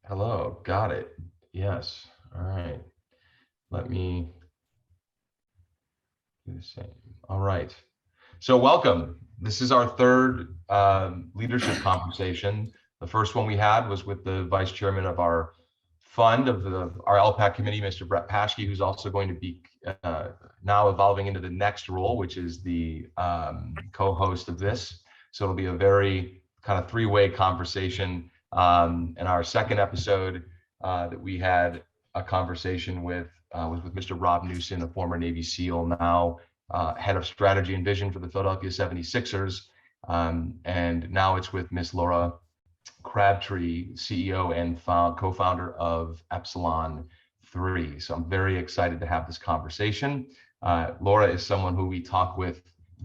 Hello, got it. Yes. All right. Let me do the same. All right. So welcome. This is our third leadership conversation. The first one we had was with the vice chairman of our fund of our LPAC committee, Mr. Brett Paschke, who's also going to be now evolving into the next role, which is the co-host of this. So it'll be a very kind of three-way conversation. In our second episode that we had a conversation with was with Mr. Rob Newson, a former Navy SEAL, now head of strategy and vision for the Philadelphia 76ers. And now it's with Miss Laura Crabtree, CEO and co-founder of Epsilon 3. So I'm very excited to have this conversation. Laura is someone who we talk with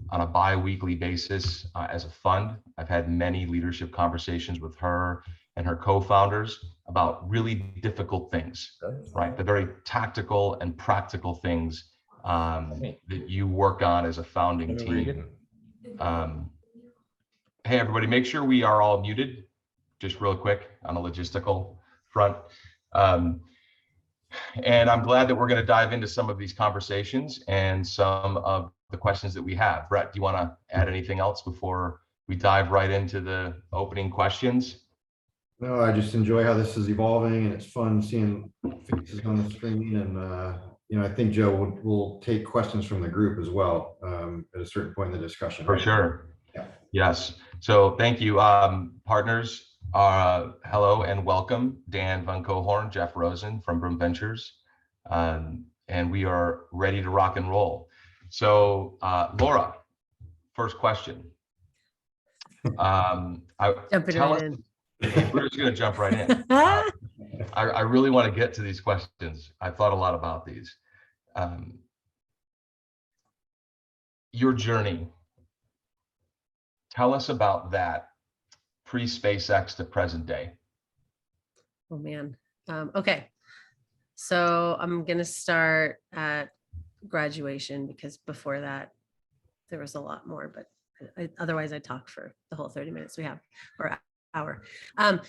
on a bi-weekly basis as a fund. I've had many leadership conversations with her and her co-founders about really difficult things, right? The very tactical and practical things that you work on as a founding team. Hey, everybody, make sure we are all muted, just real quick on a logistical front. And I'm glad that we're going to dive into some of these conversations and some of the questions that we have. Brett, do you want to add anything else before we dive right into the opening questions? No, I just enjoy how this is evolving, and it's fun seeing faces on the screen. And I think Joe will take questions from the group as well at a certain point in the discussion. For sure. Yeah. Yes. So thank you, partners. Hello and welcome, Dan Van Cohorn, Jeff Rosen from Broom Ventures, and we are ready to rock and roll. So Laura, first question. We're just going to jump right in. I really want to get to these questions. I thought a lot about these. Your journey. Tell us about that pre-SpaceX to present day. Oh man. Okay. So I'm going to start at graduation because before that there was a lot more, but otherwise I talk for the whole 30 minutes we have, or hour.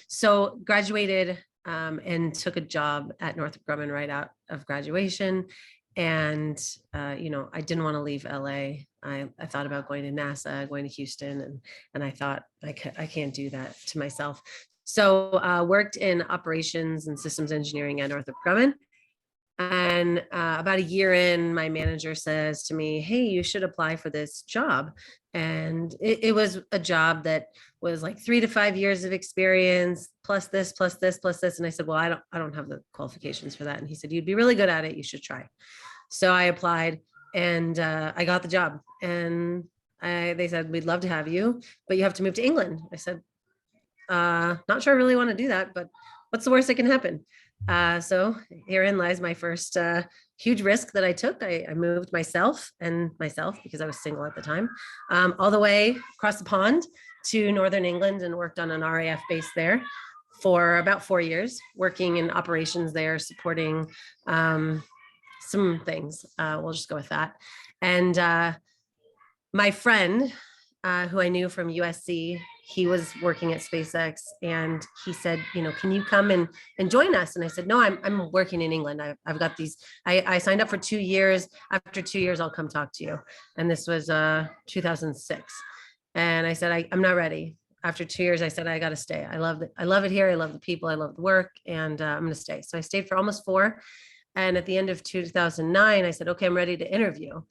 So graduated and took a job at Northrop Grumman right out of graduation. And, I didn't want to leave LA. I thought about going to NASA, going to Houston, and I thought I can't do that to myself. So worked in operations and systems engineering at Northrop Grumman. And about a year in, my manager says to me, hey, you should apply for this job. And it was a job that was like 3 to 5 years of experience, plus this, plus this, plus this. And I said, well, I don't have the qualifications for that. And he said, you'd be really good at it. You should try. So I applied and I got the job. And they said, we'd love to have you, but you have to move to England. I said, not sure I really want to do that, but what's the worst that can happen? So herein lies my first huge risk that I took. I moved myself because I was single at the time, all the way across the pond to Northern England and worked on an RAF base there for about 4 years, working in operations there, supporting some things. We'll just go with that. And my friend, who I knew from USC, he was working at SpaceX, and he said, can you come and join us? And I said, no, I'm working in England. I've got these, I signed up for 2 years. After 2 years, I'll come talk to you. And this was 2006. And I said, I'm not ready. After 2 years, I said, I got to stay. I love it here. I love the people. I love the work, and I'm going to stay. So I stayed for almost 4. And at the end of 2009, I said, okay, I'm ready to interview.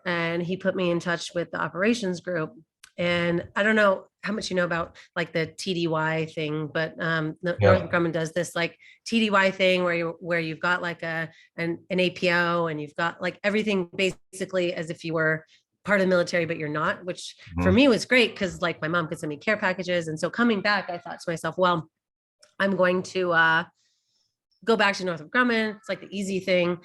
And he put me in touch with the operations group. And I don't know how much you know about like the TDY thing, but Northrop Grumman does this like TDY thing where you've got like an APO, and you've got like everything basically as if you were part of the military, but you're not, which for me was great because like my mom could send me care packages. And so coming back, I thought to myself, well, I'm going to go back to Northrop Grumman. It's like the easy thing.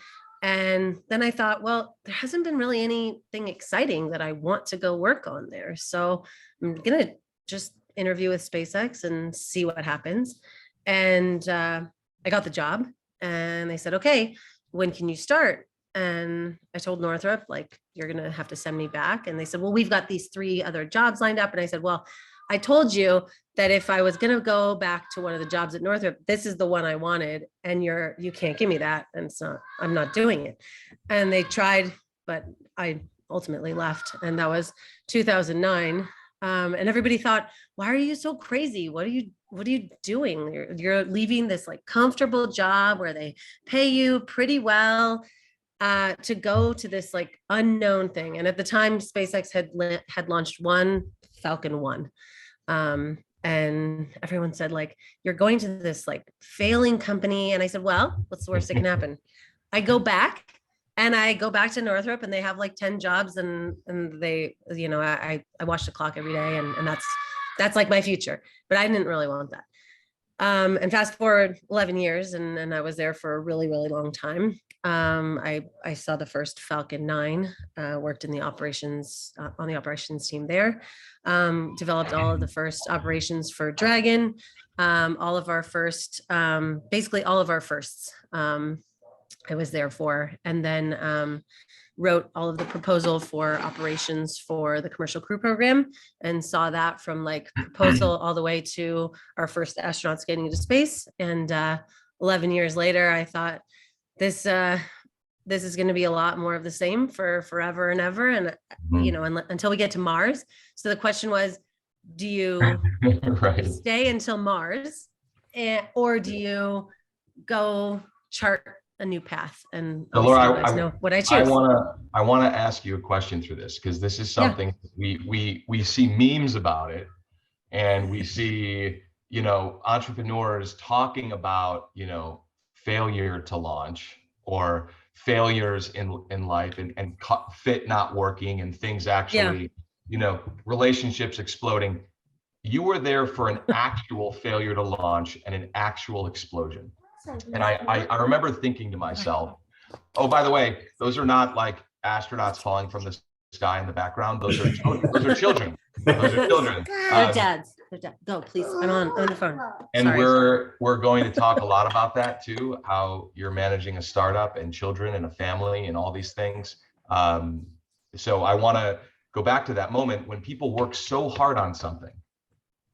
And then I thought, well, there hasn't been really anything exciting that I want to go work on there. So I'm going to just interview with SpaceX and see what happens. And I got the job, and they said, okay, when can you start? And I told Northrop, like, you're going to have to send me back. And they said, well, we've got these 3 other jobs lined up. And I said, well, I told you that if I was going to go back to one of the jobs at Northrop, this is the one I wanted, and you can't give me that. And so I'm not doing it. And they tried, but I ultimately left. And that was 2009. And everybody thought, why are you so crazy? What are you doing? You're leaving this like comfortable job where they pay you pretty well to go to this like unknown thing. And at the time, SpaceX had launched one Falcon 1. And everyone said, like, you're going to this like failing company. And I said, well, what's the worst that can happen? I go back to Northrop, and they have like 10 jobs, and they, I watch the clock every day, and that's like my future. But I didn't really want that. And fast forward 11 years, and I was there for a really, really long time. I saw the first Falcon 9, worked in the operations on the operations team there, developed all of the first operations for Dragon, all of our first, basically all of our firsts. I was there for, and then wrote all of the proposal for operations for the commercial crew program, and saw that from like proposal all the way to our first astronauts getting into space. And 11 years later, I thought this is going to be a lot more of the same for forever and ever, and until we get to Mars. So the question was, do you Right. stay until Mars, or do you go chart a new path? And So Laura, you guys know what I choose. I want to ask you a question through this, because this is something we see memes about it, and we see, entrepreneurs talking about, failure to launch, or failures in life, and fit not working, and things actually, relationships exploding. You were there for an actual failure to launch and an actual explosion. And I remember thinking to myself, oh, by the way, those are not like astronauts falling from the sky in the background. Those are children. Those are children. They're dads. They're dads. Go, please. I'm on the phone. And Sorry. we're going to talk a lot about that too, how you're managing a startup and children and a family and all these things. So I want to go back to that moment when people work so hard on something,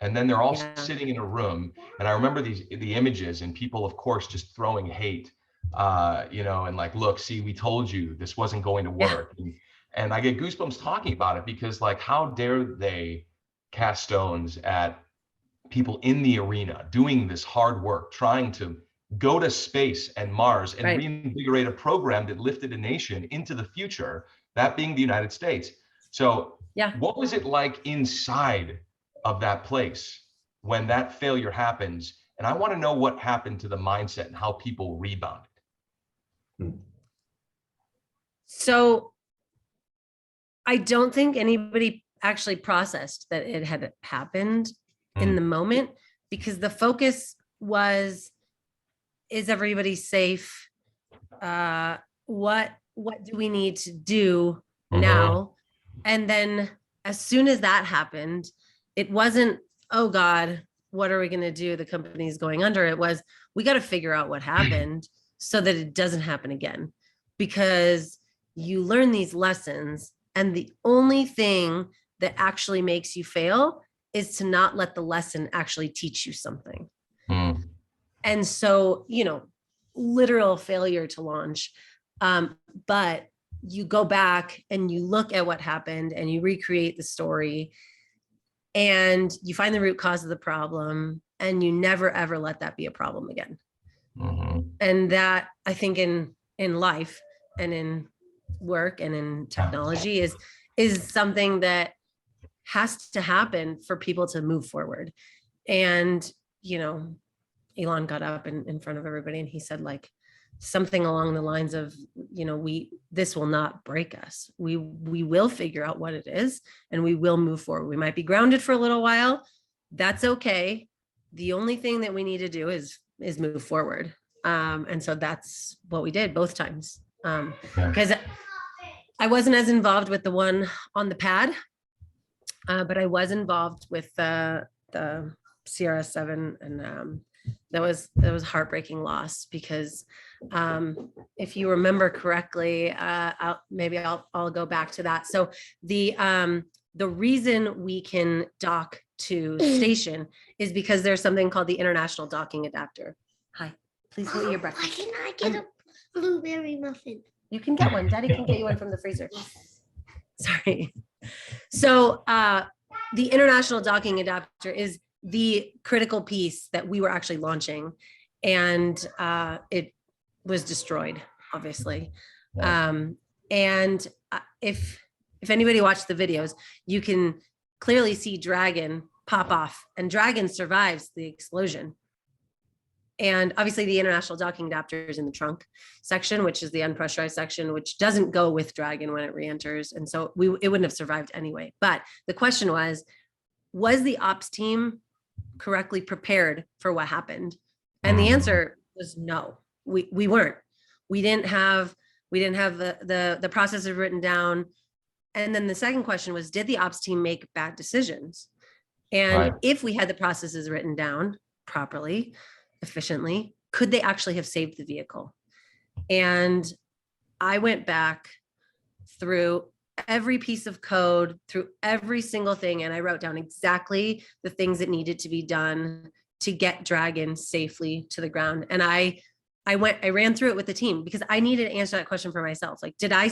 and then they're all sitting in a room. And I remember the images, and people, of course, just throwing hate, and like, look, see, we told you this wasn't going to work. And I get goosebumps talking about it, because like, how dare they cast stones at people in the arena doing this hard work, trying to go to space and Mars and reinvigorate a program that lifted a nation into the future, that being the United States. So what was it like inside of that place when that failure happens? And I want to know what happened to the mindset and how people rebounded. So I don't think anybody actually processed that it had happened in the moment, because the focus was, is everybody safe? What do we need to do now? And then as soon as that happened, it wasn't, oh God, what are we going to do? The company's going under. It was, we got to figure out what happened so that it doesn't happen again, because you learn these lessons, and the only thing that actually makes you fail is to not let the lesson actually teach you something. And so, literal failure to launch. But you go back and you look at what happened, and you recreate the story, and you find the root cause of the problem, and you never, ever let that be a problem again. And that, I think, in life and in work and in technology is something that has to happen for people to move forward. And, Elon got up in front of everybody, and he said like something along the lines of, this will not break us. We will figure out what it is, and we will move forward. We might be grounded for a little while. That's okay. The only thing that we need to do is move forward. And so that's what we did both times. Because I wasn't as involved with the one on the pad, but I was involved with the CRS-7, and that was heartbreaking loss, because if you remember correctly, I'll go back to that. So the the reason we can dock to station is because there's something called the International Docking Adapter. Hi, please hold your breath. Why can I get a blueberry muffin? You can get one. Daddy can get you one from the freezer. Sorry. So the International Docking Adapter is the critical piece that we were actually launching, and it was destroyed, obviously. And if anybody watched the videos, you can clearly see Dragon pop off, and Dragon survives the explosion. And obviously the International Docking Adapter is in the trunk section, which is the unpressurized section, which doesn't go with Dragon when it re-enters. And so it wouldn't have survived anyway. But the question was the ops team correctly prepared for what happened? And the answer was no, we weren't. We didn't have the processes written down. And then the second question was, did the ops team make bad decisions? And if we had the processes written down properly, efficiently, could they actually have saved the vehicle? And I went back through every piece of code, through every single thing, and I wrote down exactly the things that needed to be done to get Dragon safely to the ground. And I ran through it with the team because I needed to answer that question for myself. Like, did I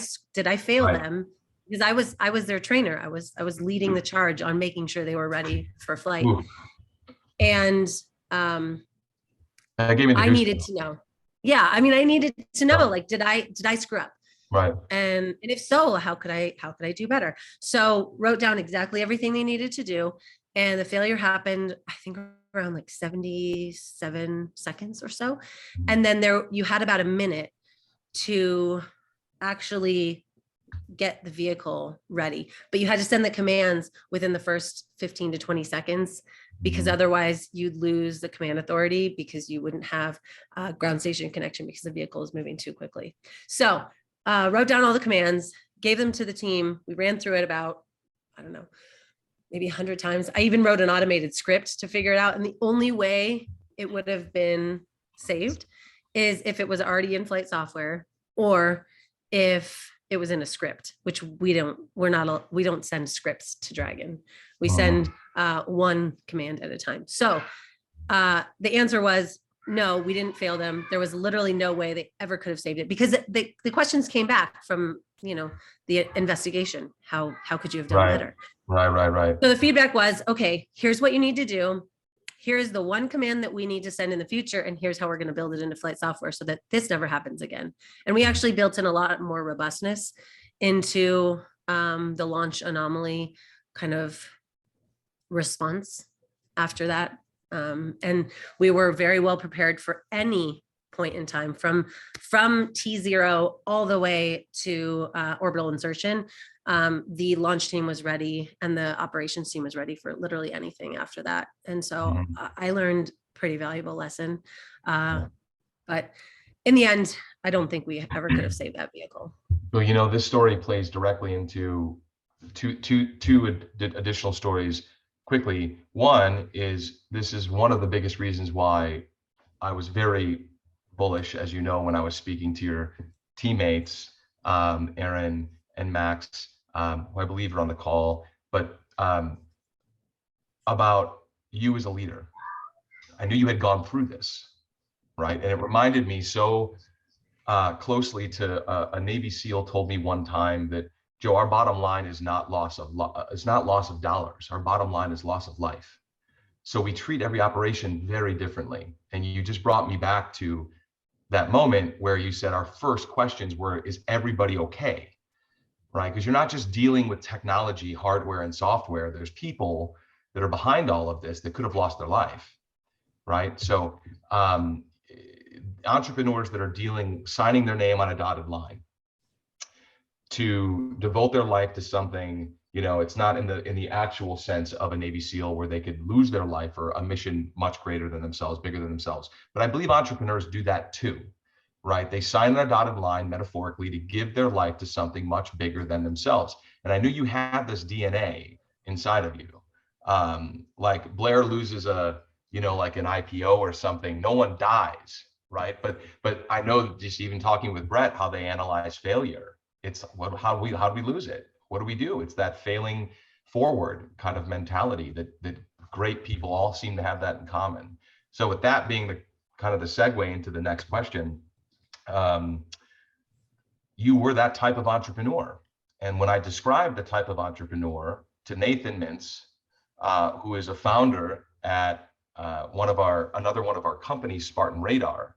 fail them? Because I was their trainer. I was leading the charge on making sure they were ready for flight. And I needed to know. Yeah, I mean, I needed to know, like, did I screw up? Right. And if so, how could I do better? So wrote down exactly everything they needed to do. And the failure happened, I think, around like 77 seconds or so. And then you had about a minute to actually get the vehicle ready, but you had to send the commands within the first 15 to 20 seconds, because otherwise you'd lose the command authority because you wouldn't have a ground station connection because the vehicle is moving too quickly. So wrote down all the commands, gave them to the team. We ran through it about, I don't know, maybe 100 times. I even wrote an automated script to figure it out. And the only way it would have been saved is if it was already in flight software, or if it was in a script, which we don't send scripts to Dragon. We send one command at a time. So the answer was no, we didn't fail them. There was literally no way they ever could have saved it, because the questions came back from, the investigation. How could you have done better? Right. So the feedback was, okay, here's what you need to do. Here's the one command that we need to send in the future. And here's how we're going to build it into flight software so that this never happens again. And we actually built in a lot more robustness into the launch anomaly kind of response after that. And we were very well prepared for any point in time from T0 all the way to orbital insertion. The launch team was ready and the operations team was ready for literally anything after that. And so I learned a pretty valuable lesson. But in the end, I don't think we ever could have saved that vehicle. Well, this story plays directly into two additional stories quickly. One is, this is one of the biggest reasons why I was very bullish, as you know, when I was speaking to your teammates, Aaron and Max, who I believe are on the call, but about you as a leader. I knew you had gone through this, right? And it reminded me so closely to a Navy SEAL told me one time that, Joe, our bottom line is not loss of dollars. Our bottom line is loss of life. So we treat every operation very differently. And you just brought me back to that moment where you said our first questions were, is everybody okay? Right? Because you're not just dealing with technology, hardware, and software. There's people that are behind all of this that could have lost their life, right? So entrepreneurs that are signing their name on a dotted line to devote their life to something, it's not in the actual sense of a Navy SEAL where they could lose their life for a mission much greater than themselves, bigger than themselves. But I believe entrepreneurs do that too, right? They sign on a dotted line metaphorically to give their life to something much bigger than themselves. And I knew you had this DNA inside of you. Like Blair loses like an IPO or something, no one dies, right? But I know, just even talking with Brett, how they analyze failure. It's how do we lose it? What do we do? It's that failing forward kind of mentality that great people all seem to have that in common. So with that being the kind of the segue into the next question, you were that type of entrepreneur. And when I described the type of entrepreneur to Nathan Mintz, who is a founder at another one of our companies, Spartan Radar,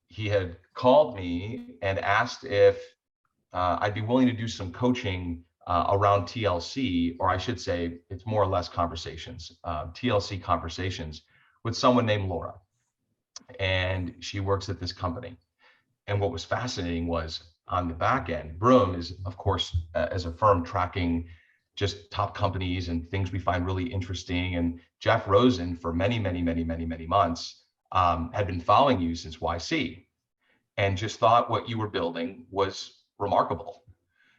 he had called me and asked if I'd be willing to do some coaching around TLC, or I should say, it's more or less conversations, TLC conversations with someone named Laura. And she works at this company. And what was fascinating was on the back end, Broom is, of course, as a firm tracking just top companies and things we find really interesting. And Jeff Rosen, for many, many, many, many, many months, had been following you since YC and just thought what you were building was remarkable.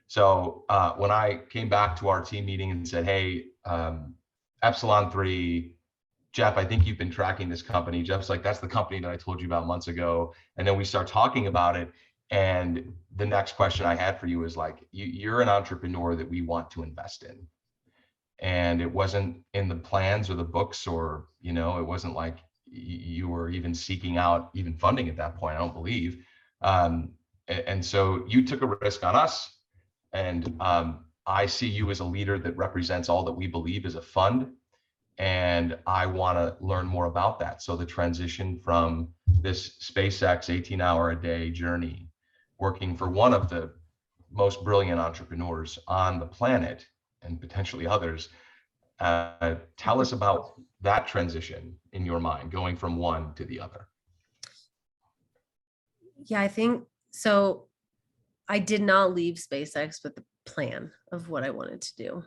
So when I came back to our team meeting and said, hey, Epsilon 3, Jeff, I think you've been tracking this company. Jeff's like, that's the company that I told you about months ago. And then we start talking about it. And the next question I had for you is like, you're an entrepreneur that we want to invest in. And it wasn't in the plans or the books, or, it wasn't like you were even seeking out even funding at that point, I don't believe. And so you took a risk on us. And I see you as a leader that represents all that we believe as a fund. And I want to learn more about that. So the transition from this SpaceX 18-hour-a-day journey, working for one of the most brilliant entrepreneurs on the planet and potentially others, tell us about that transition in your mind, going from one to the other. Yeah, I think so. I did not leave SpaceX with the plan of what I wanted to do.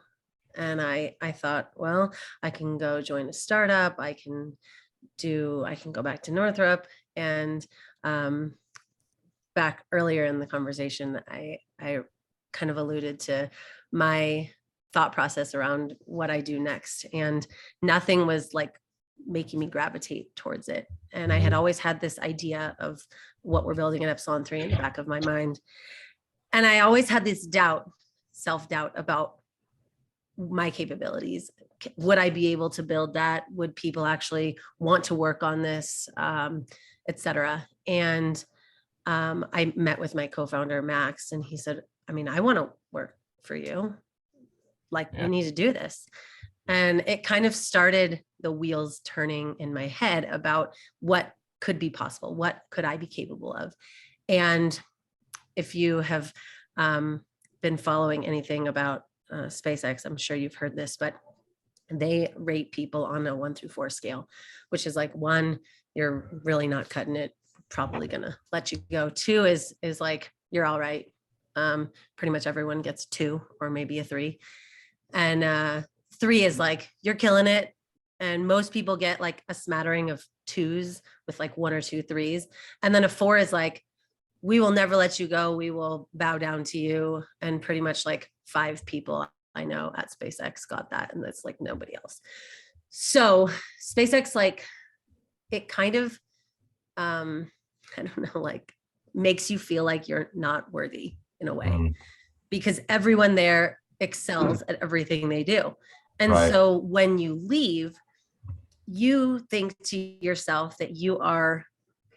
And I thought, well, I can go join a startup. I can go back to Northrop. And back earlier in the conversation, I kind of alluded to my thought process around what I do next. And nothing was like making me gravitate towards it. And I had always had this idea of what we're building at Epsilon 3 in the back of my mind. And I always had this self-doubt about my capabilities. Would I be able to build that? Would people actually want to work on this, et cetera? And I met with my co-founder, Max, and he said, I want to work for you. We need to do this. And it kind of started the wheels turning in my head about what could be possible. What could I be capable of? And if you have been following anything about SpaceX, I'm sure you've heard this, but they rate people on a 1 through 4 scale, which is like 1, you're really not cutting it, probably gonna let you go. 2 is like, you're all right. Pretty much everyone gets 2 or maybe a 3. And 3 is like, you're killing it. And most people get like a smattering of 2s with like 1 or 2 3s. And then a 4 is like, we will never let you go. We will bow down to you. And pretty much like 5 people I know at SpaceX got that. And that's like nobody else. So SpaceX, like, it kind of, I don't know, like makes you feel like you're not worthy in a way, because everyone there excels at everything they do. And Right. So when you leave, you think to yourself that you are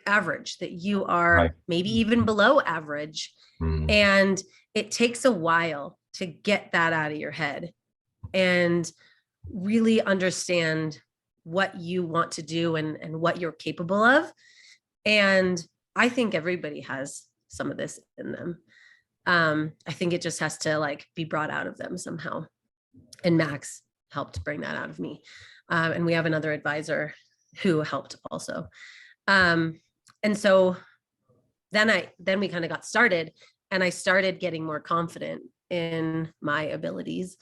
average, that you are Right. maybe even below average. And it takes a while to get that out of your head and really understand what you want to do and what you're capable of. And I think everybody has some of this in them. I think it just has to like be brought out of them somehow. And Max helped bring that out of me. And we have another advisor who helped also. And so then we kind of got started, and I started getting more confident in my abilities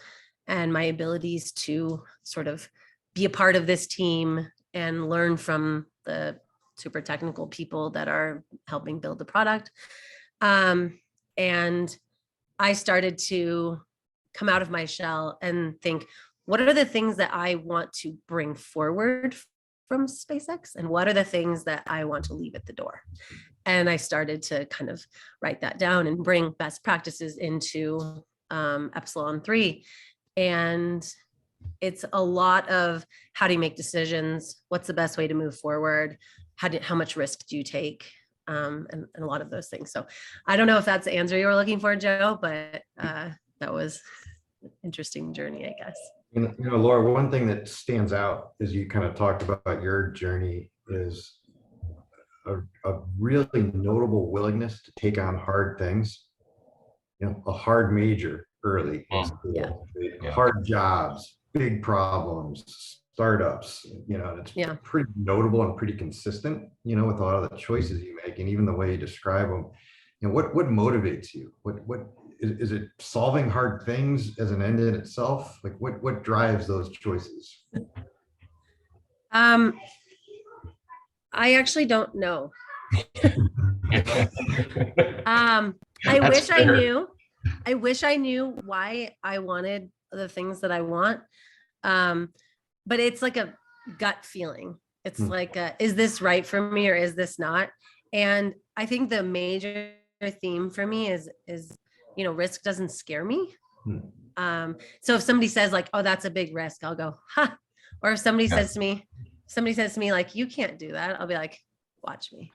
and my abilities to sort of be a part of this team and learn from the super technical people that are helping build the product. And I started to come out of my shell and think, what are the things that I want to bring forward from SpaceX, and what are the things that I want to leave at the door? And I started to kind of write that down and bring best practices into Epsilon 3. And it's a lot of how do you make decisions? What's the best way to move forward? How much risk do you take? And a lot of those things. So I don't know if that's the answer you were looking for, Joe, but that was an interesting journey, I guess. Laura, one thing that stands out as you kind of talked about your journey is a really notable willingness to take on hard things. A hard major early in school, hard jobs, big problems, startups, it's pretty notable and pretty consistent, with a lot of the choices you make and even the way you describe them. What motivates you? What is it, solving hard things as an end in itself? Like what drives those choices? I actually don't know. I wish I knew why I wanted the things that I want. But it's like a gut feeling. It's like, is this right for me or is this not? And I think the major theme for me is, risk doesn't scare me. So if somebody says like, oh, that's a big risk, I'll go, ha. Or if somebody says to me like, you can't do that, I'll be like, watch me.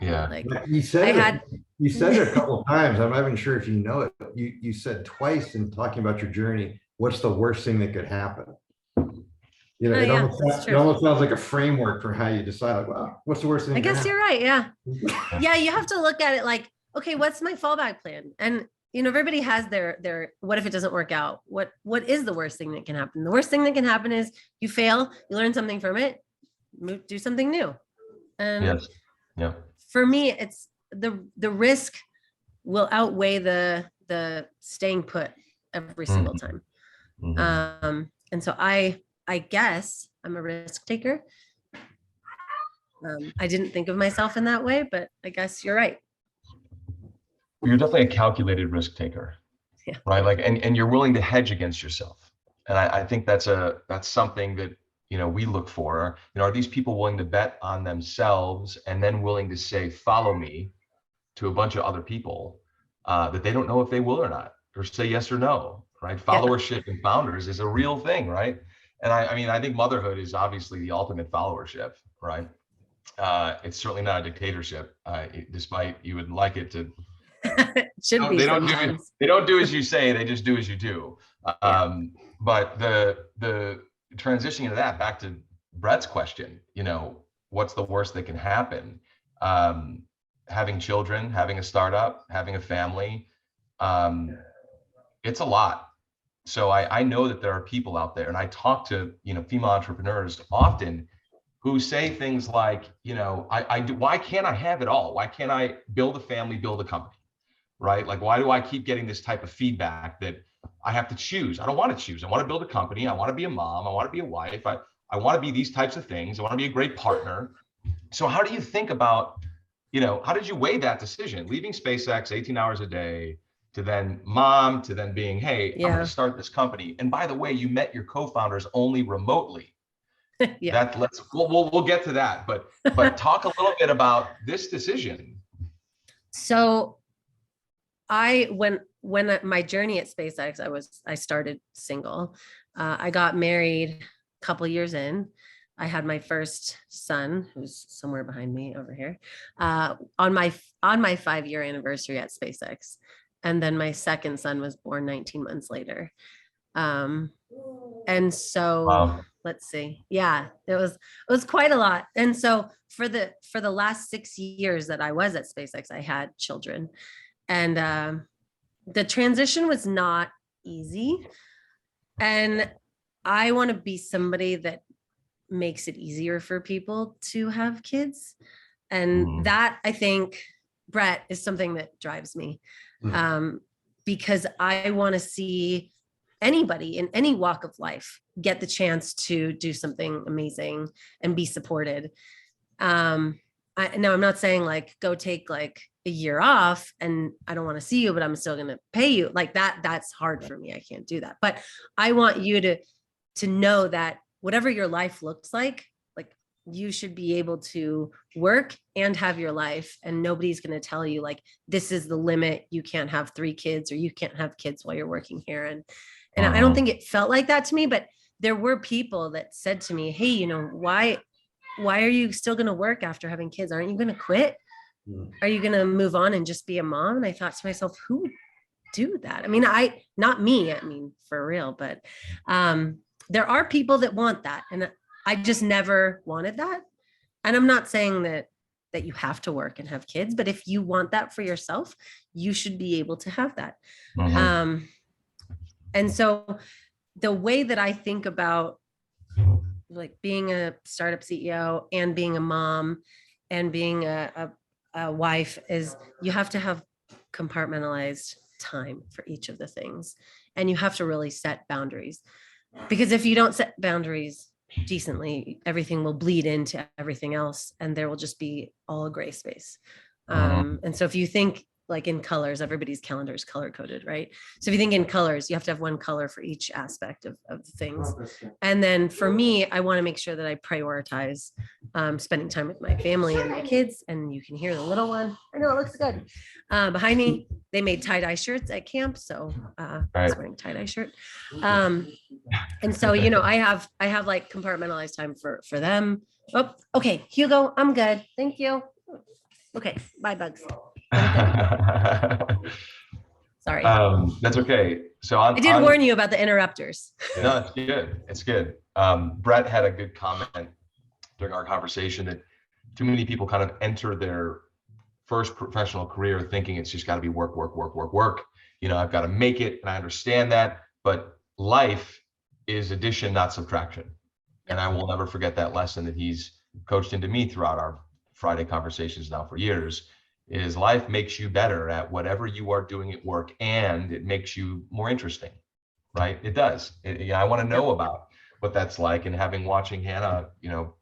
Yeah. Like you said it a couple of times. I'm not even sure if you know it. You said twice in talking about your journey, what's the worst thing that could happen? It almost sounds like a framework for how you decide, like, well, what's the worst thing? I guess you're right. Yeah. Yeah. You have to look at it like, okay, what's my fallback plan? And, everybody has their, what if it doesn't work out? What is the worst thing that can happen? The worst thing that can happen is you fail, you learn something from it, do something new. And for me, it's the risk will outweigh the staying put every single time. And so I guess I'm a risk taker. I didn't think of myself in that way, but I guess you're right. You're definitely a calculated risk taker, right? Like, and you're willing to hedge against yourself. And I think that's something that, we look for. Are these people willing to bet on themselves and then willing to say, follow me to a bunch of other people that they don't know if they will or not, or say yes or no, right? Followership in founders is a real thing, right? And I think motherhood is obviously the ultimate followership, right? It's certainly not a dictatorship, despite you would like it to. Should be. They don't do as you say, they just do as you do. But the transitioning into that, back to Brett's question, what's the worst that can happen? Having children, having a startup, having a family, it's a lot. So I know that there are people out there, and I talk to female entrepreneurs often who say things like, why can't I have it all? Why can't I build a family, build a company, right? Like, why do I keep getting this type of feedback that I have to choose? I don't want to choose. I want to build a company. I want to be a mom. I want to be a wife. I want to be these types of things. I want to be a great partner. So how do you think about, how did you weigh that decision? Leaving SpaceX 18 hours a day to then mom, to then being, hey, I'm going to start this company. And by the way, you met your co-founders only remotely. We'll get to that, but talk a little bit about this decision. So when my journey at SpaceX, I started single. I got married a couple years in. I had my first son, who's somewhere behind me over here, on my 5-year anniversary at SpaceX. And then my second son was born 19 months later. And so let's see. Yeah, it was quite a lot. And so for the last 6 years that I was at SpaceX, I had children, and the transition was not easy. And I want to be somebody that makes it easier for people to have kids. And that, I think, Brett, is something that drives me, because I want to see anybody in any walk of life get the chance to do something amazing and be supported. Now, I'm not saying like, go take like a year off and I don't want to see you, but I'm still going to pay you like that. That's hard for me. I can't do that. But I want you to know that whatever your life looks like you should be able to work and have your life, and nobody's going to tell you like, this is the limit. You can't have 3 kids, or you can't have kids while you're working here. And I don't think it felt like that to me, but there were people that said to me, hey, you know, why are you still going to work after having kids? Aren't you going to quit? Are you going to move on and just be a mom? And I thought to myself, who would do that? I mean, not me, I mean, for real, but there are people that want that. And I just never wanted that. And I'm not saying that you have to work and have kids, but if you want that for yourself, you should be able to have that. And so the way that I think about like being a startup CEO and being a mom and being a wife is you have to have compartmentalized time for each of the things. And you have to really set boundaries, because if you don't set boundaries decently, everything will bleed into everything else and there will just be all a gray space. And so if you think like in colors, everybody's calendar is color coded, right? So if you think in colors, you have to have one color for each aspect of things. And then for me, I want to make sure that I prioritize spending time with my family and my kids. And you can hear the little one. I know it looks good. Behind me, they made tie-dye shirts at camp. So I was wearing a tie-dye shirt. And so, you know, I have like compartmentalized time for them. Oh, okay, Hugo, I'm good. Thank you. Okay, bye, Bugs. Sorry. That's okay. So I did warn you about the interrupters. No, it's good. It's good. Brett had a good comment during our conversation that too many people kind of enter their first professional career thinking it's just got to be work, work, work, work, work. You know, I've got to make it, and I understand that, but life is addition, not subtraction. And I will never forget that lesson that he's coached into me throughout our Friday conversations now for years. Is life makes you better at whatever you are doing at work, and it makes you more interesting, right? It does. I want to know about what that's like, and watching Hannah, you know,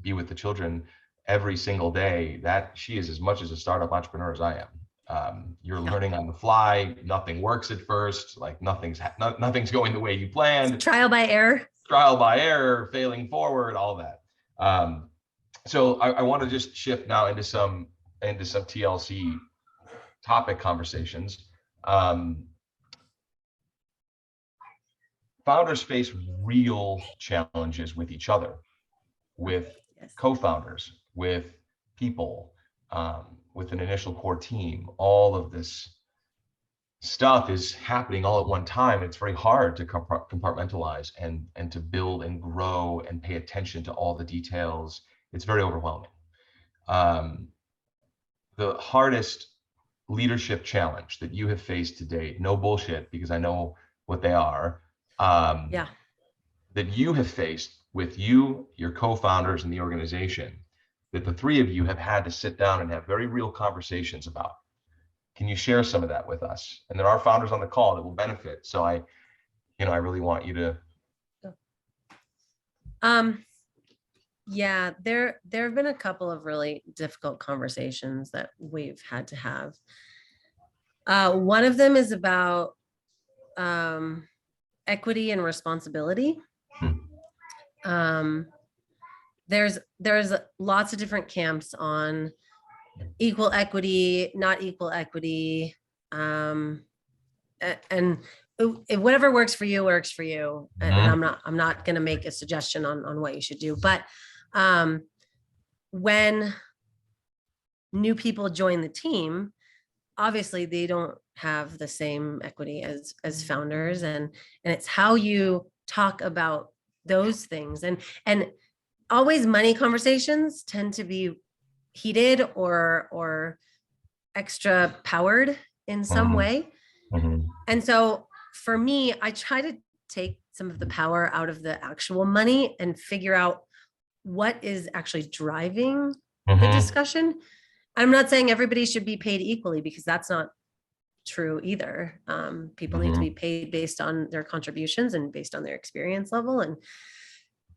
be with the children every single day, that she is as much as a startup entrepreneur as I am. You're learning on the fly. Nothing works at first. Like nothing's going the way you planned. Trial by error, failing forward, all that. So I want to just shift now into some TLC topic conversations. Founders face real challenges with each other, with co-founders, with people, with an initial core team. All of this stuff is happening all at one time. It's very hard to compartmentalize and to build and grow and pay attention to all the details. It's very overwhelming. The hardest leadership challenge that you have faced to date, no bullshit, because I know what they are, that you have faced with you, your co-founders, and the organization, that the three of you have had to sit down and have very real conversations about. Can you share some of that with us? And there are founders on the call that will benefit. So I really want you to. Yeah, there have been a couple of really difficult conversations that we've had to have. One of them is about equity and responsibility. There's lots of different camps on equal equity, not equal equity, and whatever works for you works for you. And I'm not going to make a suggestion on what you should do, but when new people join the team, obviously they don't have the same equity as founders, and it's how you talk about those things, and always money conversations tend to be heated or extra powered in some way. And so for me, I try to take some of the power out of the actual money and figure out what is actually driving the discussion. I'm not saying everybody should be paid equally, because that's not true either. People need to be paid based on their contributions and based on their experience level and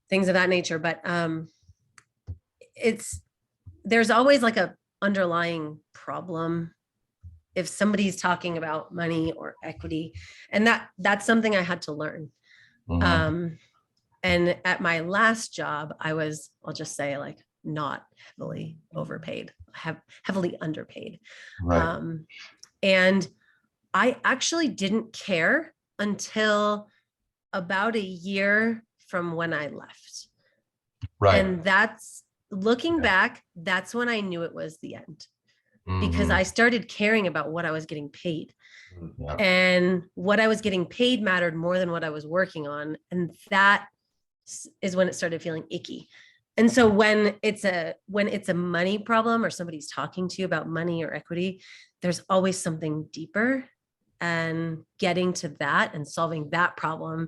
things of that nature. But there's always like a underlying problem if somebody's talking about money or equity, and that's something I had to learn. And at my last job, I was, I'll just say, like, not heavily overpaid, heavily underpaid. Right. And I actually didn't care until about a year from when I left. Right. And that's looking back, that's when I knew it was the end, because Mhm. I started caring about what I was getting paid. Yeah. And what I was getting paid mattered more than what I was working on. And that is when it started feeling icky. And so when it's a money problem or somebody's talking to you about money or equity, there's always something deeper, and getting to that and solving that problem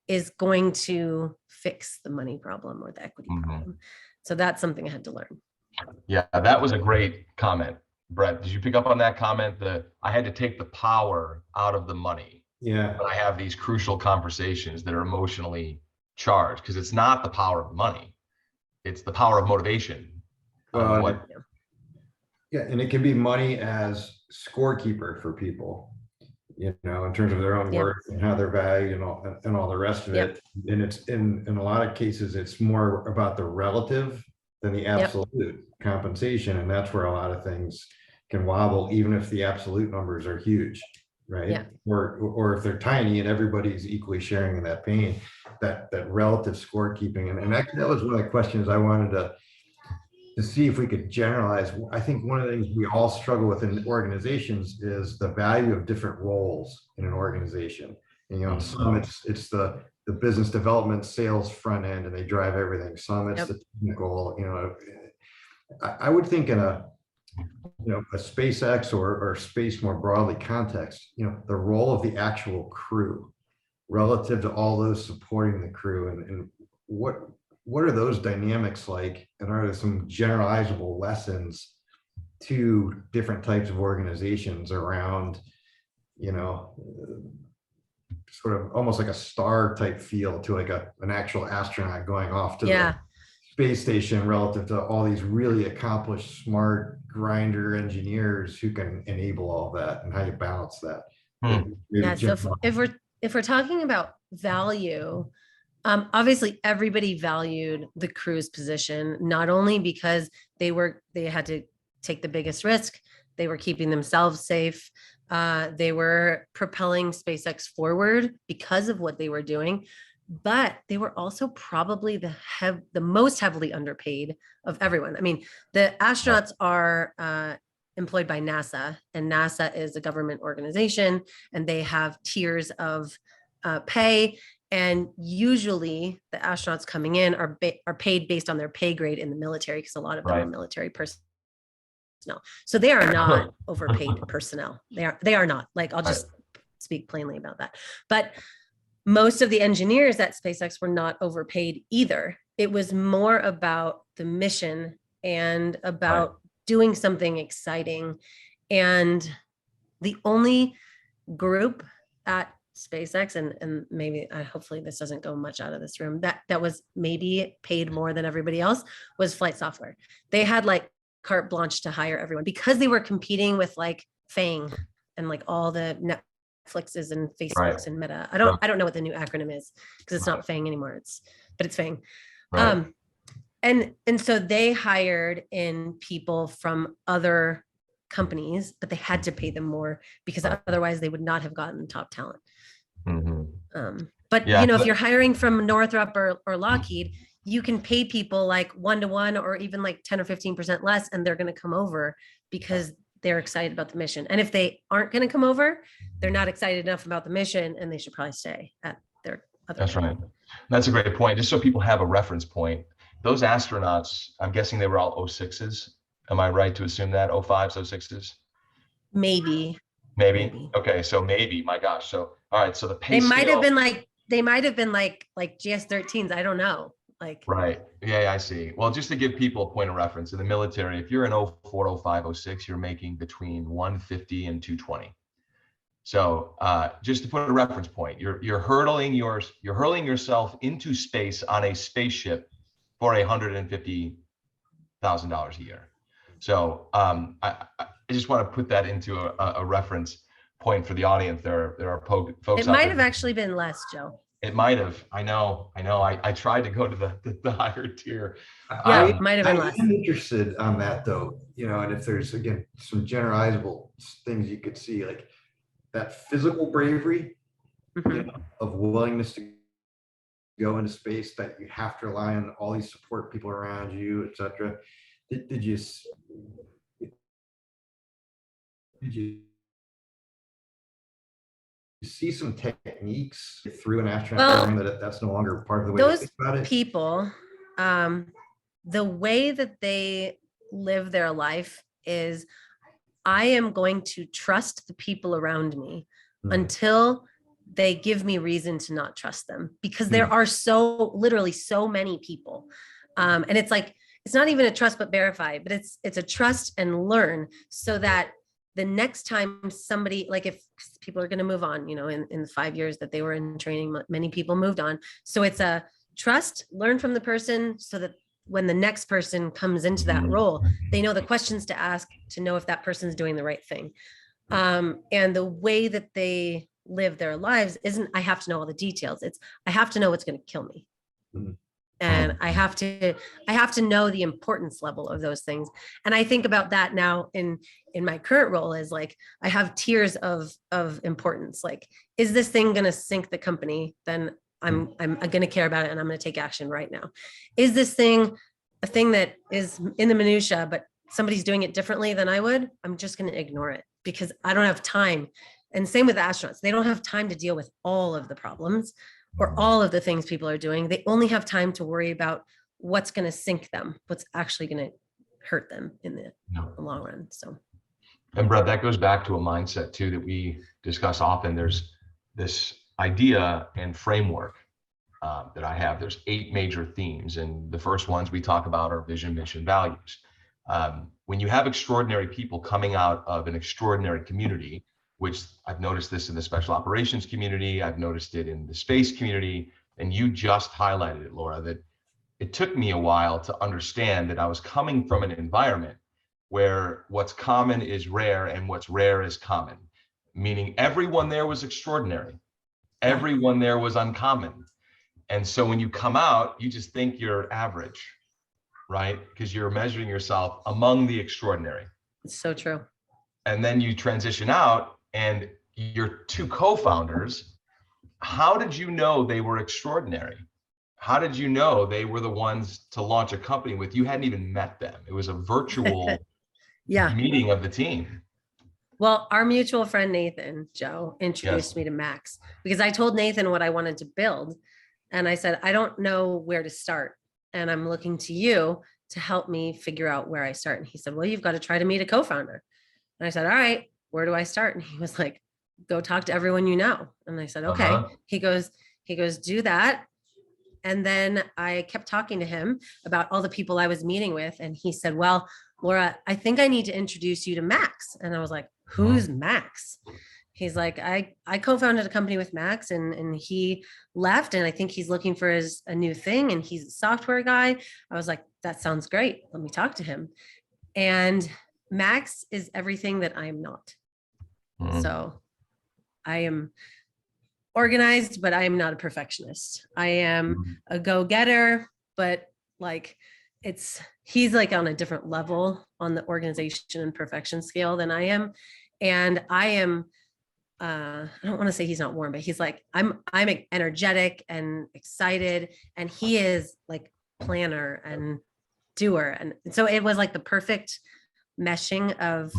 is going to fix the money problem or the equity Mhm. problem. So that's something I had to learn. Yeah, that was a great comment, Brett. Did you pick up on that comment? I had to take the power out of the money, Yeah. but I have these crucial conversations that are emotionally charged, because it's not the power of money, it's the power of motivation. Well, What? yeah, and it can be money as scorekeeper for people, in terms of their own Yeah. worth and how they're valued and all the rest of Yep. it. And it's in a lot of cases, it's more about the relative than the absolute compensation. And that's where a lot of things can wobble, even if the absolute numbers are huge, right? Yeah. Or if they're tiny and everybody's equally sharing in that pain, that relative scorekeeping. And actually, that was one of the questions I wanted to see if we could generalize. I think one of the things we all struggle with in organizations is the value of different roles in an organization. And some it's the business development sales front end, and they drive everything. Some it's the technical, I would think in a SpaceX or space more broadly context, the role of the actual crew relative to all those supporting the crew, and what are those dynamics like, and are there some generalizable lessons to different types of organizations around, sort of almost like a star type feel to like an actual astronaut going off to the space station relative to all these really accomplished, smart grinder engineers who can enable all that, and how you balance that? Yeah. So if we're talking about value, obviously everybody valued the crew's position, not only because they had to take the biggest risk, they were keeping themselves safe, they were propelling SpaceX forward because of what they were doing, but they were also probably the most heavily underpaid of everyone. I mean, the astronauts are employed by NASA, and NASA is a government organization, and they have tiers of pay. And usually the astronauts coming in are paid based on their pay grade in the military, because a lot of them are military personnel. So they are not overpaid personnel. They are not. Like, I'll just speak plainly about that. But most of the engineers at SpaceX were not overpaid either. It was more about the mission and about doing something exciting. And the only group at SpaceX, and maybe hopefully this doesn't go much out of this room, that was maybe paid more than everybody else, was flight software. They had like carte blanche to hire everyone, because they were competing with like FANG and like all the Netflixes and Facebooks and Meta. I don't know what the new acronym is, because it's not FANG anymore. But it's FANG. And so they hired in people from other companies, but they had to pay them more, because otherwise they would not have gotten top talent. But if you're hiring from Northrop or Lockheed, you can pay people like 1-to-1 or even like 10 or 15% less, and they're going to come over because they're excited about the mission. And if they aren't going to come over, they're not excited enough about the mission, and they should probably stay at their other. That's right. That's a great point. Just so people have a reference point, those astronauts, I'm guessing they were all 06s. Am I right to assume that? 05s, 06s? Maybe. Okay, so maybe. My gosh. So all right. So the pay they might have been like GS-13s. I don't know. Like, right. Yeah, I see. Well, just to give people a point of reference, in the military, if you're in 04, 05, 06, you're making between 150 and 220. So just to put a reference point, you're hurling yourself into space on a spaceship for $150,000 a year. So I just want to put that into a reference point for the audience. There are folks. It might have actually been less, Joe. It might have. I know. I tried to go to the higher tier. Yeah, it might have been less. I'm interested on that though, and if there's, again, some generalizable things you could see, like that physical bravery Mhm. of willingness to go into space, that you have to rely on all these support people around you, etc. Did you did you see some techniques through an astronaut Well, program that's no longer part of the way to those think about it? people, the way that they live their life is, I am going to trust the people around me until they give me reason to not trust them, because there are literally so many people. And it's like, it's not even a trust but verify, but it's a trust and learn, so that the next time somebody, like if people are going to move on, in the 5 years that they were in training, many people moved on. So it's a trust, learn from the person, so that when the next person comes into that role, they know the questions to ask to know if that person's doing the right thing. And the way that they live their lives isn't, I have to know all the details. It's, I have to know what's going to kill me. And I have to know the importance level of those things. And I think about that now in my current role, is like, I have tiers of importance. Like, is this thing going to sink the company? Then I'm going to care about it, and I'm going to take action right now. Is this thing a thing that is in the minutia, but somebody's doing it differently than I would? I'm just going to ignore it, because I don't have time. And same with astronauts. They don't have time to deal with all of the problems or all of the things people are doing. They only have time to worry about what's going to sink them, what's actually going to hurt them in the long run. So. And Brett, that goes back to a mindset too that we discuss often. There's this idea and framework that I have. There's 8 major themes, and the first ones we talk about are vision, mission, values. When you have extraordinary people coming out of an extraordinary community, which I've noticed this in the special operations community, I've noticed it in the space community, and you just highlighted it, Laura, that it took me a while to understand that I was coming from an environment where what's common is rare and what's rare is common, meaning everyone there was extraordinary. Everyone there was uncommon. And so when you come out, you just think you're average, right? Because you're measuring yourself among the extraordinary. It's so true. And then you transition out, and your 2 co-founders, how did you know they were extraordinary? How did you know they were the ones to launch a company with? You hadn't even met them. It was a virtual meeting of the team. Well, our mutual friend, Nathan, Joe, introduced me to Max, because I told Nathan what I wanted to build. And I said, I don't know where to start, and I'm looking to you to help me figure out where I start. And he said, well, you've got to try to meet a co-founder. And I said, all right, where do I start? And he was like, go talk to everyone you know. And I said, okay. He goes, do that. And then I kept talking to him about all the people I was meeting with. And he said, well, Laura, I think I need to introduce you to Max. And I was like, who's Max? He's like, I co-founded a company with Max, and he left, and I think he's looking for a new thing, and he's a software guy. I was like, that sounds great. Let me talk to him. And Max is everything that I am not. So I am organized, but I am not a perfectionist. I am a go-getter, but like he's like on a different level on the organization and perfection scale than I am. And I am, I don't want to say he's not warm, but he's like, I'm energetic and excited, and he is like planner and doer. And so it was like the perfect meshing of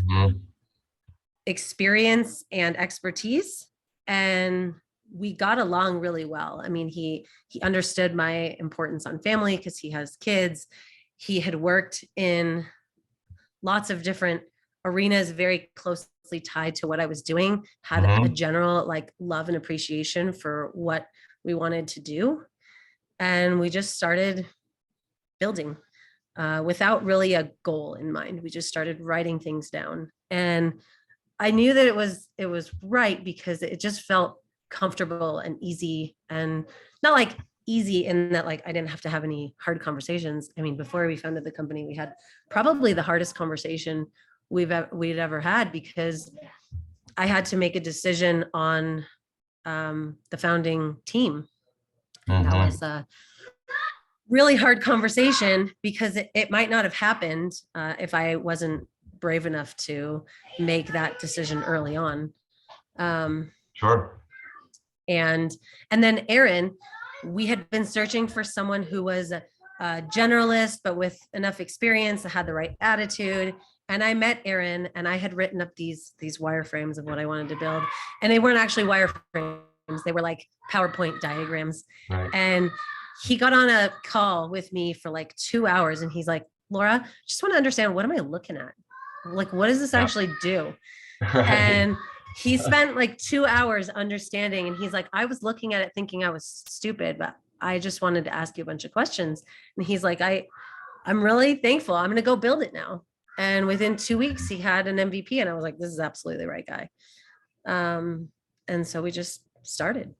experience and expertise. And we got along really well. I mean, he understood my importance on family because he has kids. He had worked in lots of different arenas very closely tied to what I was doing, had a general like love and appreciation for what we wanted to do. And we just started building without really a goal in mind. We just started writing things down. And I knew that it was right because it just felt comfortable and easy, and not like easy in that like I didn't have to have any hard conversations. I mean, before we founded the company, we had probably the hardest conversation we'd ever had, because I had to make a decision on the founding team. And that was a really hard conversation, because it might not have happened if I wasn't brave enough to make that decision early on. Sure. And then Aaron, we had been searching for someone who was a generalist, but with enough experience, that had the right attitude. And I met Aaron, and I had written up these wireframes of what I wanted to build. And they weren't actually wireframes. They were like PowerPoint diagrams. Right. And he got on a call with me for like 2 hours, and he's like, Laura, just want to understand, what am I looking at? Like, what does this actually do? Right. And he spent like 2 hours understanding. And he's like, I was looking at it thinking I was stupid, but I just wanted to ask you a bunch of questions. And he's like, I'm really thankful. I'm going to go build it now. And within 2 weeks, he had an MVP. And I was like, this is absolutely the right guy. And so we just started,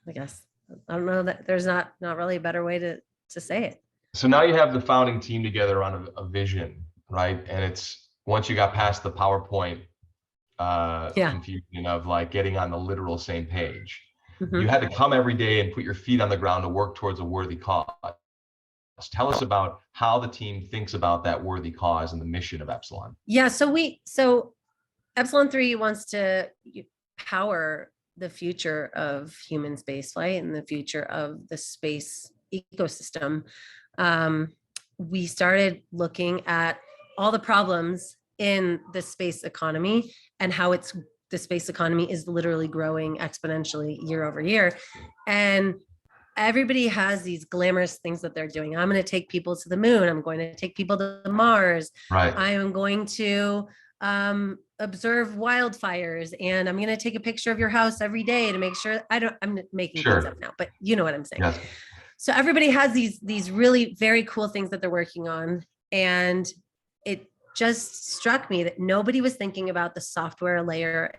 I guess. I don't know, that there's not really a better way to say it. So now you have the founding team together on a vision, right? And it's, once you got past the PowerPoint confusion of like getting on the literal same page, you had to come every day and put your feet on the ground to work towards a worthy cause. Tell us about how the team thinks about that worthy cause and the mission of Epsilon. Yeah, so Epsilon 3 wants to power the future of human spaceflight and the future of the space ecosystem. We started looking at all the problems in the space economy and how the space economy is literally growing exponentially year over year. And everybody has these glamorous things that they're doing. I'm going to take people to the moon. I'm going to take people to Mars. Right. I am going to observe wildfires, and I'm going to take a picture of your house every day to make sure I'm making things up now, but you know what I'm saying. Yes. So everybody has these really very cool things that they're working on. And it just struck me that nobody was thinking about the software layer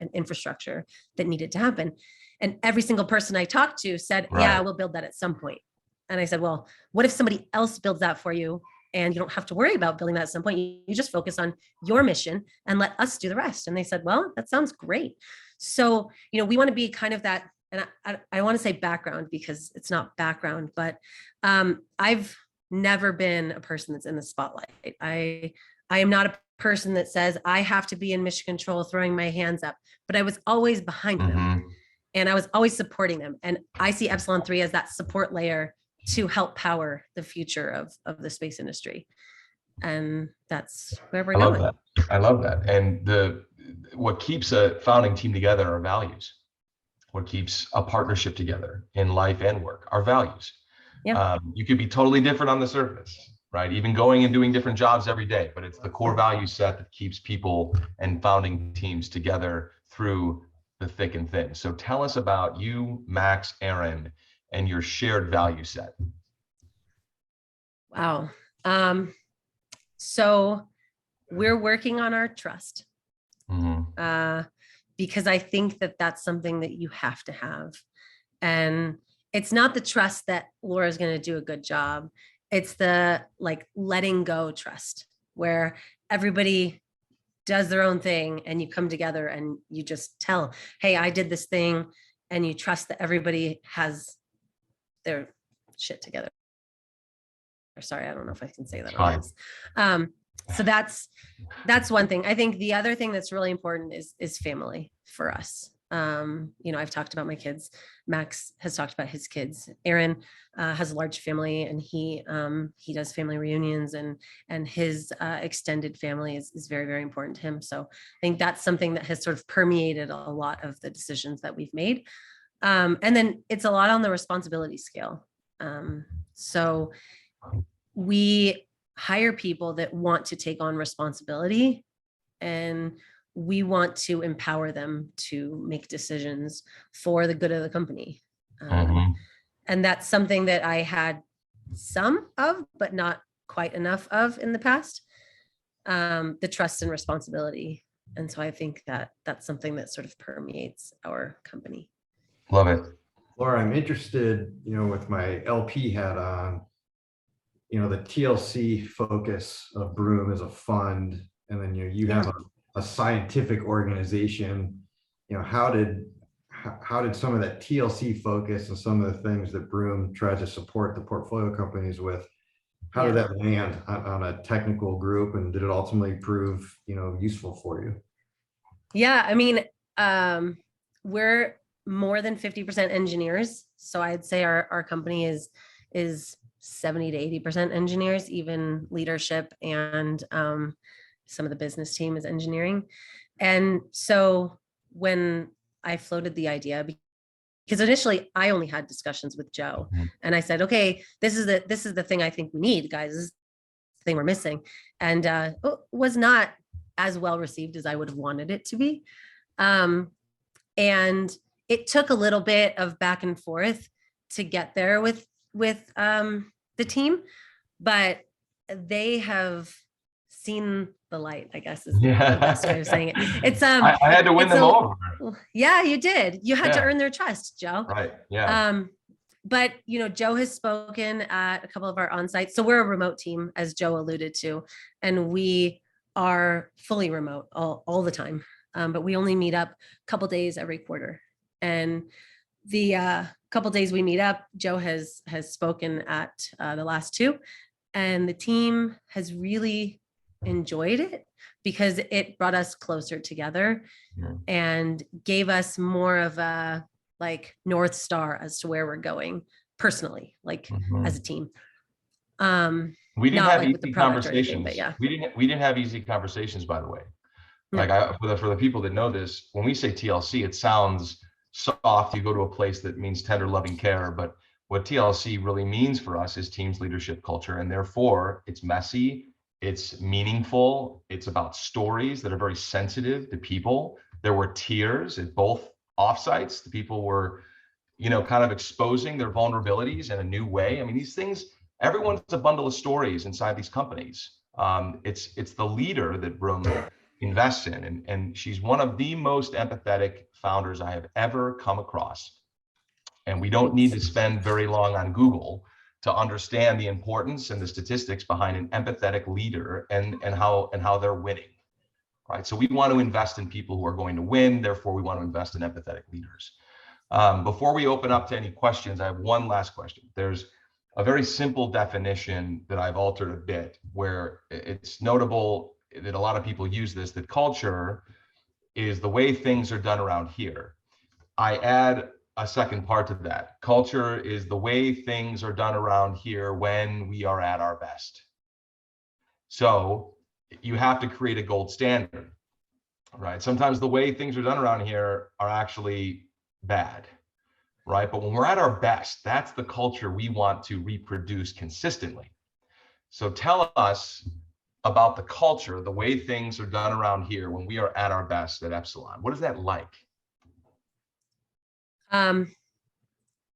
and infrastructure that needed to happen. And every single person I talked to said, yeah, we'll build that at some point. And I said, well, what if somebody else builds that for you? And you don't have to worry about building that at some point. You just focus on your mission and let us do the rest. And they said, well, that sounds great. So, we want to be kind of that, and I want to say background because it's not background, but I've never been a person that's in the spotlight. I am not a person that says I have to be in mission control throwing my hands up, but I was always behind them and I was always supporting them. And I see Epsilon 3 as that support layer to help power the future of the space industry. And that's where we're going. I love that. And what keeps a founding team together are values. What keeps a partnership together in life and work are values. Yeah. You could be totally different on the surface, right? Even going and doing different jobs every day, but it's the core value set that keeps people and founding teams together through the thick and thin. So tell us about you, Max, Aaron, and your shared value set. Wow. So we're working on our trust. Because I think that that's something that you have to have. And it's not the trust that Laura's going to do a good job. It's the letting go trust where everybody does their own thing and you come together and you just tell, hey, I did this thing, and you trust that everybody has their shit together. Sorry, I don't know if I can say that on this. So that's one thing. I think the other thing that's really important is family for us. I've talked about my kids. Max has talked about his kids. Aaron has a large family, and he does family reunions, and his extended family is very, very important to him. So I think that's something that has sort of permeated a lot of the decisions that we've made. And then it's a lot on the responsibility scale. So we hire people that want to take on responsibility, and we want to empower them to make decisions for the good of the company. And that's something that I had some of, but not quite enough of in the past, the trust and responsibility. And so I think that that's something that sort of permeates our company. Love it. Laura, I'm interested, with my LP hat on, the TLC focus of Broom as a fund, and then you have a scientific organization. How did some of that TLC focus and some of the things that Broom tries to support the portfolio companies with, how did that land on a technical group, and did it ultimately prove useful for you? Yeah, I mean, we're more than 50% engineers. So I'd say our company is 70 to 80% engineers, even leadership and some of the business team is engineering. And so when I floated the idea, because initially I only had discussions with Joe, and I said, okay, this is the thing I think we need, guys. This is the thing we're missing, and was not as well received as I would have wanted it to be. And it took a little bit of back and forth to get there with the team, but they have seen the light, I guess is the best way of saying it. It's I had to win them over. Yeah, you did. You had to earn their trust, Joe. Right. Yeah. But Joe has spoken at a couple of our on-sites. So we're a remote team, as Joe alluded to, and we are fully remote all the time. But we only meet up a couple days every quarter. And the couple days we meet up, Joe has spoken at the last two, and the team has really enjoyed it because it brought us closer together and gave us more of a like North Star as to where we're going personally, like as a team. We didn't have easy conversations. Anything, but yeah, we didn't have easy conversations, by the way. Like for the people that know this, when we say TLC, it sounds soft. You go to a place that means tender, loving care, but what TLC really means for us is teams, leadership, culture, and therefore it's messy, it's meaningful, it's about stories that are very sensitive to people. There were tears at both offsites. The people were, kind of exposing their vulnerabilities in a new way. I mean, these things, everyone's a bundle of stories inside these companies. It's the leader that Brum invests in, and she's one of the most empathetic founders I have ever come across. And we don't need to spend very long on Google to understand the importance and the statistics behind an empathetic leader and how they're winning, right? So we want to invest in people who are going to win. Therefore, we want to invest in empathetic leaders. Before we open up to any questions, I have one last question. There's a very simple definition that I've altered a bit, where it's notable that a lot of people use this, that culture is the way things are done around here. I add a second part to that. Culture is the way things are done around here when we are at our best. So you have to create a gold standard, right? Sometimes the way things are done around here are actually bad, right? But when we're at our best, that's the culture we want to reproduce consistently. So tell us about the culture, the way things are done around here when we are at our best at Epsilon. What is that like?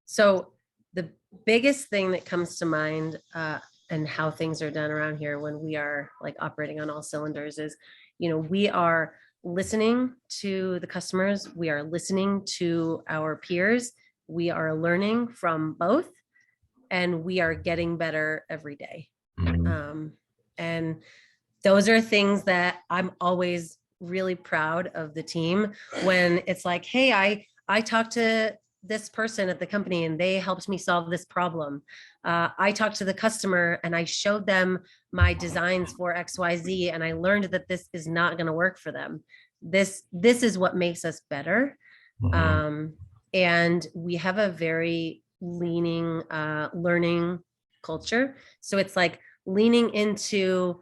So the biggest thing that comes to mind and how things are done around here when we are like operating on all cylinders is, we are listening to the customers, we are listening to our peers, we are learning from both, and we are getting better every day. And those are things that I'm always really proud of the team when it's like, hey, I talked to this person at the company and they helped me solve this problem. I talked to the customer and I showed them my designs for XYZ and I learned that this is not going to work for them. This is what makes us better. And we have a very leaning learning culture. So it's like leaning into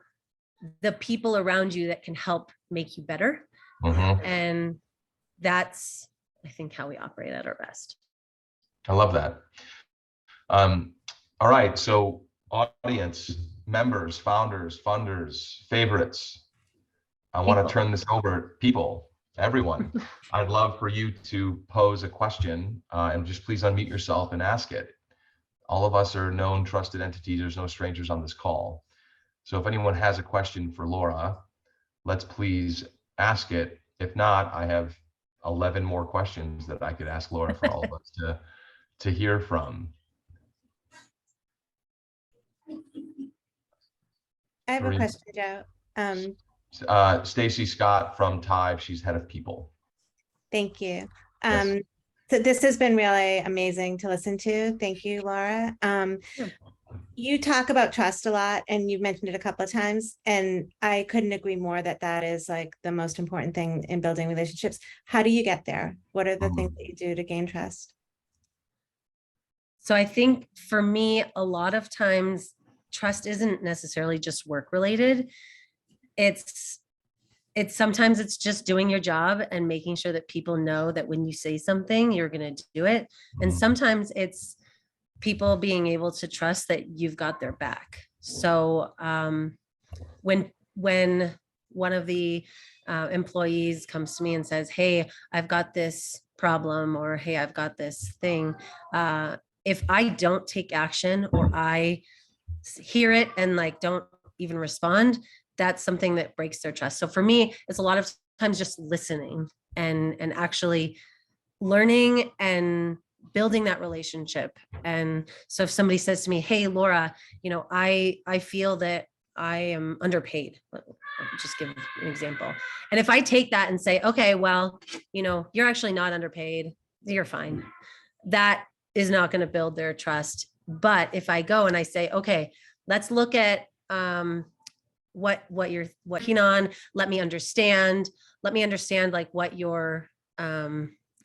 the people around you that can help make you better. And that's, I think, how we operate at our best. I love that. All right, so audience, members, founders, funders, favorites, I want to turn this over, people, everyone. I'd love for you to pose a question and just please unmute yourself and ask it. All of us are known, trusted entities. There's no strangers on this call. So if anyone has a question for Laura, let's please ask it. If not, I have 11 more questions that I could ask Laura for all of us to hear from. I have a question, Joe. Stacy Scott from TIVE, she's head of people. Thank you. Yes. So this has been really amazing to listen to. Thank you, Laura. You talk about trust a lot, and you've mentioned it a couple of times, and I couldn't agree more that that is like the most important thing in building relationships. How do you get there? What are the things that you do to gain trust? So I think for me, a lot of times trust isn't necessarily just work related. It's sometimes it's just doing your job and making sure that people know that when you say something, you're going to do it. And sometimes it's people being able to trust that you've got their back. So when one of the employees comes to me and says, "Hey, I've got this problem," or "Hey, I've got this thing," if I don't take action, or I hear it and like don't even respond, that's something that breaks their trust. So for me, it's a lot of times just listening and actually learning and building that relationship. And so if somebody says to me, "Hey, Laura, I feel that I am underpaid," I'll just give an example. And if I take that and say, "Okay, well, you're actually not underpaid, you're fine," that is not going to build their trust. But if I go and I say, "Okay, let's look at what you're working on. Let me understand like what your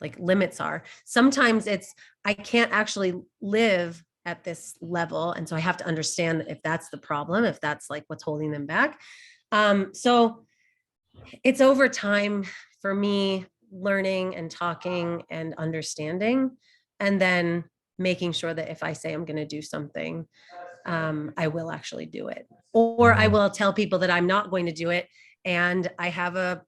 like limits are." Sometimes it's, I can't actually live at this level, and so I have to understand if that's the problem, if that's like what's holding them back. So it's over time for me, learning and talking and understanding, and then making sure that if I say I'm going to do something, I will actually do it, or I will tell people that I'm not going to do it, and I have a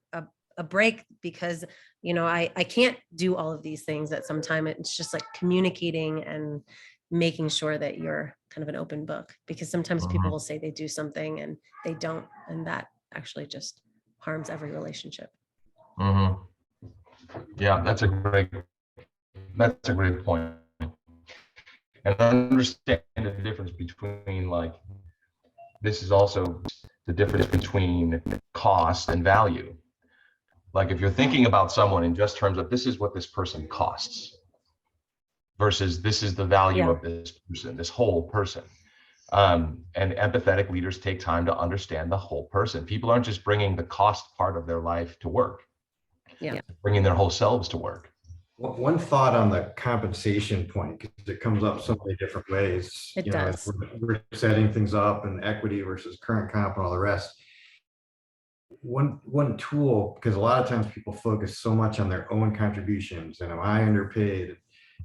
break because I can't do all of these things at some time. It's just like communicating and making sure that you're kind of an open book, because sometimes people will say they do something and they don't, and that actually just harms every relationship. Yeah, that's a great point. And understand the difference between, like, this is also the difference between cost and value. Like, if you're thinking about someone in just terms of this is what this person costs versus this is the value of this person, this whole person. And empathetic leaders take time to understand the whole person. People aren't just bringing the cost part of their life to work. Yeah. Bringing their whole selves to work. One thought on the compensation point, because it comes up so many different ways. It does. We're setting things up, and equity versus current comp and all the rest. One tool, because a lot of times people focus so much on their own contributions and am I underpaid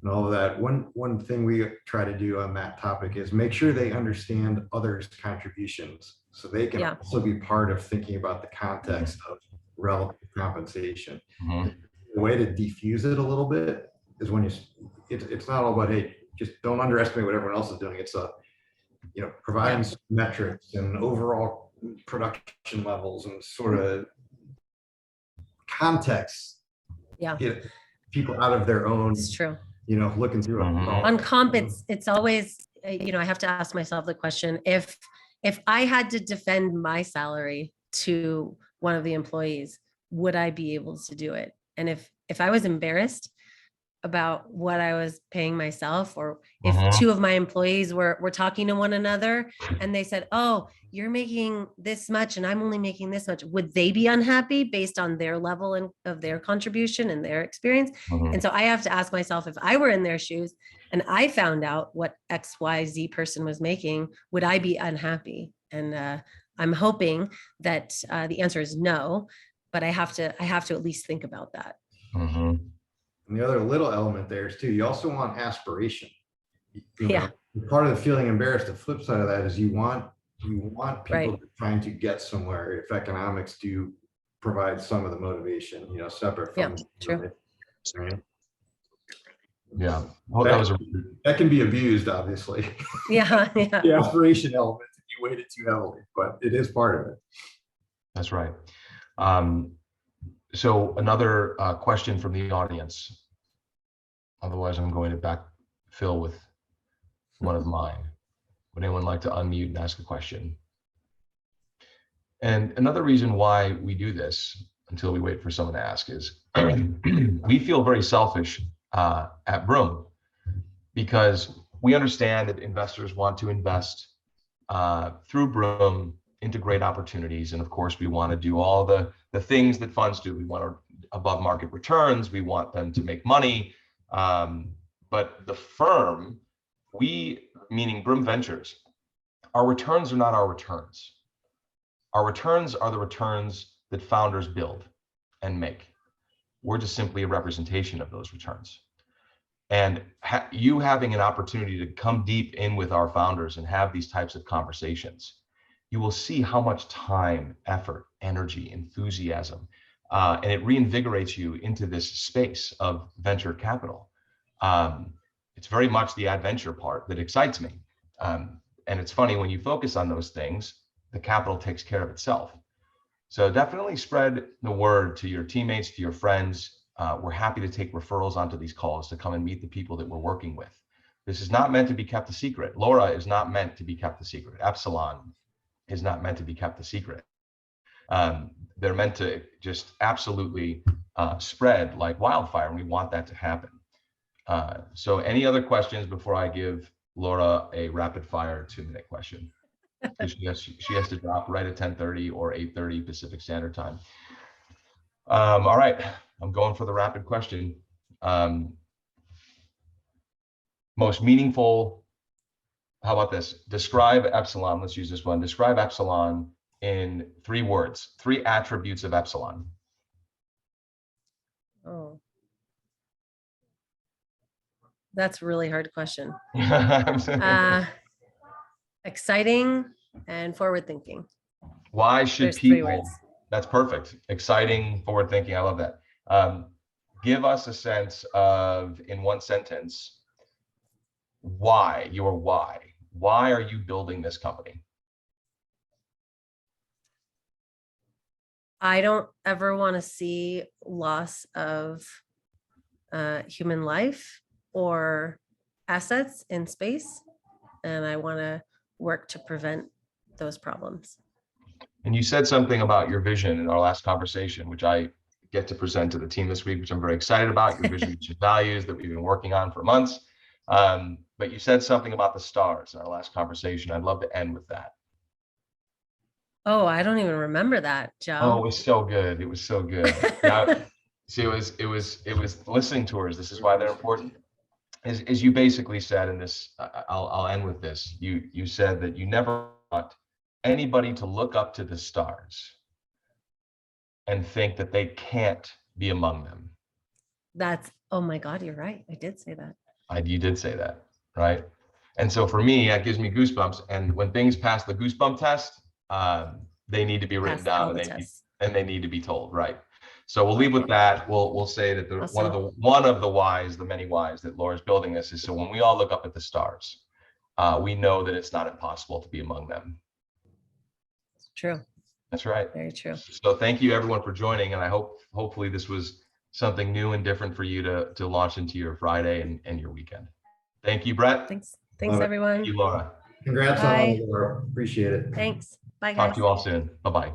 and all of that. One thing we try to do on that topic is make sure they understand others' contributions, so they can also be part of thinking about the context of relative compensation. The way to diffuse it a little bit is when it's not all about, hey, just don't underestimate what everyone else is doing. It's providing some metrics and overall production levels and sort of context. Get people out of their own. It's true. Looking through on comp, it's always, I have to ask myself the question, if I had to defend my salary to one of the employees, would I be able to do it? And if I was embarrassed about what I was paying myself, or if two of my employees were talking to one another and they said, "Oh, you're making this much and I'm only making this much," would they be unhappy based on their level of their contribution and their experience? And so I have to ask myself, if I were in their shoes and I found out what XYZ person was making, would I be unhappy? And I'm hoping that the answer is no, but I have to at least think about that. And the other little element there is too, you also want aspiration. Part of the feeling embarrassed, the flip side of that is you want people trying to get somewhere, if economics do provide some of the motivation, separate from true. Right? Yeah. Oh, that can be abused, obviously. The aspiration element, if you weight it too heavily, but it is part of it. That's right. So another question from the audience. Otherwise, I'm going to backfill with one of mine. Would anyone like to unmute and ask a question? And another reason why we do this until we wait for someone to ask is we feel very selfish at Broom, because we understand that investors want to invest through Broom into great opportunities. And of course, we want to do all the things that funds do. We want above market returns. We want them to make money. But the firm, meaning Broom Ventures, our returns are not our returns. Our returns are the returns that founders build and make. We're just simply a representation of those returns. And you having an opportunity to come deep in with our founders and have these types of conversations, you will see how much time, effort, energy, enthusiasm, and it reinvigorates you into this space of venture capital. It's very much the adventure part that excites me. And it's funny, when you focus on those things, the capital takes care of itself. So definitely spread the word to your teammates, to your friends. We're happy to take referrals onto these calls to come and meet the people that we're working with. This is not meant to be kept a secret. Laura is not meant to be kept a secret. Epsilon is not meant to be kept a secret. They're meant to just absolutely spread like wildfire, and we want that to happen. So any other questions before I give Laura a rapid fire 2-minute question? She has to drop right at 10:30 or 8:30 Pacific Standard Time. All right, I'm going for the rapid question. Most meaningful, how about this? Describe Epsilon, let's use this one. Describe Epsilon in 3 words, 3 attributes of Epsilon. Oh, that's a really hard question. Exciting and forward thinking. Why should There's 3 people, words. that's perfect. Exciting, forward thinking, I love that. Give us a sense of, in 1 sentence, why are you building this company? I don't ever want to see loss of human life or assets in space, and I want to work to prevent those problems. And you said something about your vision in our last conversation, which I get to present to the team this week, which I'm very excited about. Your vision, your values that we've been working on for months. But you said something about the stars in our last conversation. I'd love to end with that. Oh, I don't even remember that, Joe. Oh, it was so good. It was so good. Yeah. See, it was listening tours. This is why they're important. As you basically said in this, I'll end with this. You said that you never want anybody to look up to the stars and think that they can't be among them. Oh my God, you're right. I did say that. You did say that, right? And so for me, that gives me goosebumps. And when things pass the goosebump test, they need to be written down and they need to be told, right? So we'll leave with that. We'll say that Awesome. one of the whys, the many whys that Laura's building this is so when we all look up at the stars, we know that it's not impossible to be among them. True. That's right. Very true. So thank you everyone for joining, and I hopefully this was something new and different for you to launch into your Friday and your weekend. Thank you, Brett. Thanks everyone. Thank you, Laura. Congrats Bye. on all, Laura. Appreciate it. Thanks. Bye, guys. Talk to you all soon. Bye-bye.